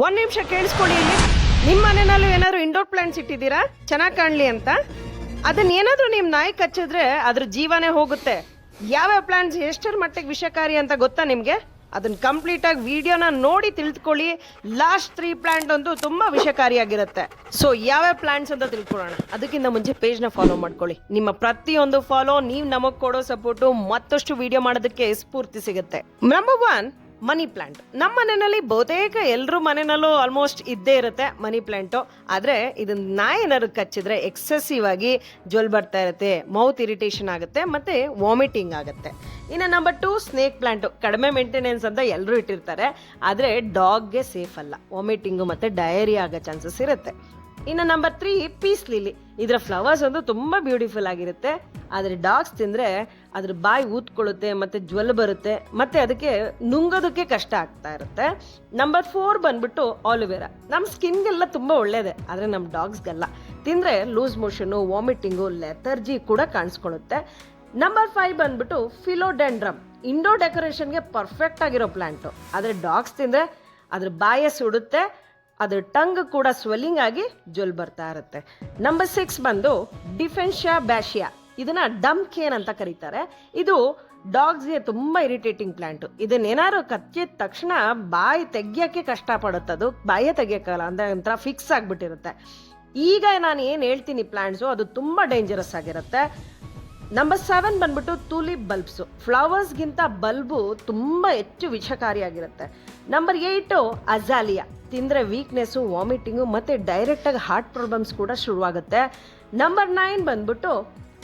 ಒಂದ್ ನಿಮಿಷ ಕೇಳಿಸ್ಕೊಳ್ಳಿ ಇಲ್ಲಿ. ನಿಮ್ಮ ಮನೆಯಲ್ಲೂ ಏನಾದ್ರು ಇಂಡೋರ್ ಪ್ಲಾಂಟ್ಸ್ ಇಟ್ಟಿದ್ದೀರಾ ಚೆನ್ನಾಗಿ ಕಾಣ್ಲಿ ಅಂತ? ಅದನ್ನ ಏನಾದ್ರೂ ನಿಮ್ ನಾಯಿ ಕಚ್ಚಿದ್ರೆ ಅದ್ರ ಜೀವನೇ ಹೋಗುತ್ತೆ. ಯಾವ್ಯಾವ ಪ್ಲಾಂಟ್ಸ್ ಎಷ್ಟರ ಮಟ್ಟಿಗೆ ವಿಷಕಾರಿ ಅಂತ ಗೊತ್ತಾ ನಿಮ್ಗೆ? ಅದನ್ನ ಕಂಪ್ಲೀಟ್ ಆಗಿ ವಿಡಿಯೋನ ನೋಡಿ ತಿಳ್ಕೊಳ್ಳಿ. ಲಾಸ್ಟ್ 3 ಪ್ಲಾಂಟ್ ಅಂತೂ ತುಂಬಾ ವಿಷಕಾರಿಯಾಗಿರುತ್ತೆ. ಸೊ ಯಾವ್ಯಾವ ಪ್ಲಾಂಟ್ಸ್ ಅಂತ ತಿಳ್ಕೊಳ್ಳೋಣ. ಅದಕ್ಕಿಂತ ಮುಂಚೆ ಪೇಜ್ ನ ಫಾಲೋ ಮಾಡ್ಕೊಳ್ಳಿ. ನಿಮ್ಮ ಪ್ರತಿಯೊಂದು ಫಾಲೋ ನೀವು ನಮಗ್ ಕೊಡೋ ಸಪೋರ್ಟು ಮತ್ತಷ್ಟು ವಿಡಿಯೋ ಮಾಡೋದಕ್ಕೆ ಸ್ಫೂರ್ತಿ ಸಿಗುತ್ತೆ. Number 1, money plant. ನಮ್ಮ ಮನೆಯಲ್ಲಿ ಬಹುತೇಕ ಎಲ್ಲರೂ ಮನೆಯಲ್ಲೂ ಆಲ್ಮೋಸ್ಟ್ ಇದ್ದೇ ಇರುತ್ತೆ ಮನಿ ಪ್ಲಾಂಟು. ಆದರೆ ಇದನ್ನ ನಾಯಿ ಏನಾದ್ರು ಕಚ್ಚಿದ್ರೆ ಎಕ್ಸೆಸಿವ್ ಆಗಿ ಜ್ವಲ್ ಬರ್ತಾ ಇರುತ್ತೆ, ಮೌತ್ ಇರಿಟೇಷನ್ ಆಗುತ್ತೆ, ಮತ್ತೆ ವಾಮಿಟಿಂಗ್ ಆಗುತ್ತೆ. ಇನ್ನು ನಂಬರ್ 2, ಸ್ನೇಕ್ ಪ್ಲಾಂಟು. ಕಡಿಮೆ ಮೇಂಟೆನೆನ್ಸ್ ಅಂತ ಎಲ್ಲರೂ ಇಟ್ಟಿರ್ತಾರೆ, ಆದರೆ ಡಾಗ್ಗೆ ಸೇಫ್ ಅಲ್ಲ. ವಾಮಿಟಿಂಗು ಮತ್ತು ಡಯರಿಯಾ ಆಗೋ ಚಾನ್ಸಸ್ ಇರುತ್ತೆ. ಇನ್ನು ನಂಬರ್ 3, ಪೀಸ್ ಲಿಲಿ. ಇದರ ಫ್ಲವರ್ಸ್ ಒಂದು ತುಂಬ ಬ್ಯೂಟಿಫುಲ್ ಆಗಿರುತ್ತೆ, ಆದರೆ ಡಾಗ್ಸ್ ತಿಂದರೆ ಅದ್ರ ಬಾಯಿ ಊದ್ಕೊಳ್ಳುತ್ತೆ ಮತ್ತು ಜ್ವಲ್ ಬರುತ್ತೆ, ಮತ್ತು ಅದಕ್ಕೆ ನುಂಗೋದಕ್ಕೆ ಕಷ್ಟ ಆಗ್ತಾ ಇರುತ್ತೆ. ನಂಬರ್ 4 ಬಂದ್ಬಿಟ್ಟು ಆಲೋವೆರಾ. ನಮ್ಮ ಸ್ಕಿನ್ಗೆಲ್ಲ ತುಂಬ ಒಳ್ಳೇದೆ, ಆದರೆ ನಮ್ಮ ಡಾಗ್ಸ್ಗೆಲ್ಲ ತಿಂದರೆ ಲೂಸ್ ಮೋಷನು, ವಾಮಿಟಿಂಗು, ಲೆಥರ್ಜಿ ಕೂಡ ಕಾಣಿಸ್ಕೊಳ್ಳುತ್ತೆ. ನಂಬರ್ 5 ಬಂದ್ಬಿಟ್ಟು ಫಿಲೋಡೆಂಡ್ರಮ್. ಇಂಡೋರ್ ಡೆಕೋರೇಷನ್ಗೆ ಪರ್ಫೆಕ್ಟ್ ಆಗಿರೋ ಪ್ಲಾಂಟು, ಆದರೆ ಡಾಗ್ಸ್ ತಿಂದರೆ ಅದ್ರ ಬಾಯೇ ಸುಡುತ್ತೆ, ಅದ್ರ ಟಂಗ್ ಕೂಡ ಸ್ವೆಲ್ಲಿಂಗ್ ಆಗಿ ಜ್ವಲ್ ಬರ್ತಾ ಇರುತ್ತೆ. ನಂಬರ್ 6 ಬಂದು ಡಿಫೆನ್ಶಿಯಾ ಬ್ಯಾಶಿಯಾ. ಇದನ್ನ ಡಮ್ ಕೇನ್ ಅಂತ ಕರೀತಾರೆ. ಇದು ಡಾಗ್ಸ್ಗೆ ತುಂಬಾ ಇರಿಟೇಟಿಂಗ್ ಪ್ಲಾಂಟು. ಇದನ್ನೇನಾದ್ರು ಕಚ್ಚಿದ ತಕ್ಷಣ ಬಾಯಿ ತೆಗಿಯೋಕ್ಕೆ ಕಷ್ಟಪಡುತ್ತದು, ಬಾಯೇ ತೆಗಿಯೋಕ್ಕಲ್ಲ, ಅಂದ್ರೆ ಒಂಥರ ಫಿಕ್ಸ್ ಆಗಿಬಿಟ್ಟಿರುತ್ತೆ. ಈಗ ನಾನು ಏನು ಹೇಳ್ತೀನಿ ಪ್ಲಾಂಟ್ಸು ಅದು ತುಂಬ ಡೇಂಜರಸ್ ಆಗಿರುತ್ತೆ. ನಂಬರ್ 7 ಬಂದ್ಬಿಟ್ಟು ಟೂಲಿಪ್ ಬಲ್ಬ್ಸು. ಫ್ಲವರ್ಸ್ಗಿಂತ ಬಲ್ಬು ತುಂಬ ಹೆಚ್ಚು ವಿಷಕಾರಿಯಾಗಿರುತ್ತೆ. ನಂಬರ್ 8 ಅಜಾಲಿಯಾ. ತಿಂದರೆ ವೀಕ್ನೆಸ್ಸು, ವಾಮಿಟಿಂಗು ಮತ್ತು ಡೈರೆಕ್ಟಾಗಿ ಹಾರ್ಟ್ ಪ್ರಾಬ್ಲಮ್ಸ್ ಕೂಡ ಶುರುವಾಗುತ್ತೆ. ನಂಬರ್ 9 ಬಂದ್ಬಿಟ್ಟು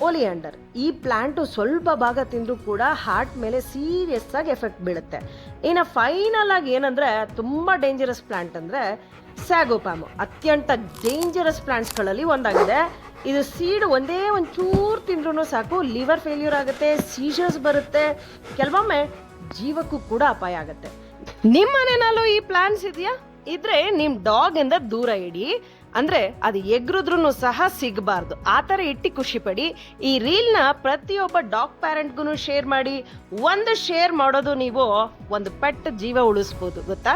ಓಲಿಯಾಂಡರ್. ಈ ಪ್ಲಾಂಟು ಸ್ವಲ್ಪ ಭಾಗ ತಿಂದರೂ ಕೂಡ ಹಾರ್ಟ್ ಮೇಲೆ ಸೀರಿಯಸ್ ಆಗಿ ಎಫೆಕ್ಟ್ ಬೀಳುತ್ತೆ. ಇನ್ನು ಫೈನಲ್ ಆಗಿ ಏನಂದರೆ ತುಂಬ ಡೇಂಜರಸ್ ಪ್ಲಾಂಟ್ ಅಂದರೆ ಸ್ಯಾಗೋಪ್ಯಾಮು. ಅತ್ಯಂತ ಡೇಂಜರಸ್ ಪ್ಲಾಂಟ್ಸ್ಗಳಲ್ಲಿ ಒಂದಾಗಿದೆ. ಇದು ಸೀಡ್ ಒಂದೇ ಒಂಚೂರು ತಿಂದ್ರೂ ಸಾಕು ಲಿವರ್ ಫೇಲ್ಯೂರ್ ಆಗುತ್ತೆ, ಸೀಜರ್ಸ್ ಬರುತ್ತೆ, ಕೆಲವೊಮ್ಮೆ ಜೀವಕ್ಕೂ ಕೂಡ ಅಪಾಯ ಆಗುತ್ತೆ. ನಿಮ್ಮ ಮನೆಯಲ್ಲೂ ಈ ಪ್ಲಾನ್ಸ್ ಇದೆಯಾ? ಇದ್ರೆ ನಿಮ್ ಡಾಗ್ ಇಂದ ದೂರ ಇಡಿ. ಅಂದ್ರೆ ಅದು ಎಗ್ರುದ್ರೂ ಸಹ ಸಿಗಬಾರ್ದು, ಆ ತರ ಇಟ್ಟು ಖುಷಿ ಪಡಿ. ಈ ರೀಲ್ ನ ಪ್ರತಿಯೊಬ್ಬ ಡಾಗ್ ಪ್ಯಾರೆಂಟ್ಗೂ ಶೇರ್ ಮಾಡಿ. ಒಂದು ಶೇರ್ ಮಾಡೋದು ನೀವು ಒಂದು ಪೆಟ್ ಜೀವ ಉಳಿಸ್ಬೋದು, ಗೊತ್ತಾ?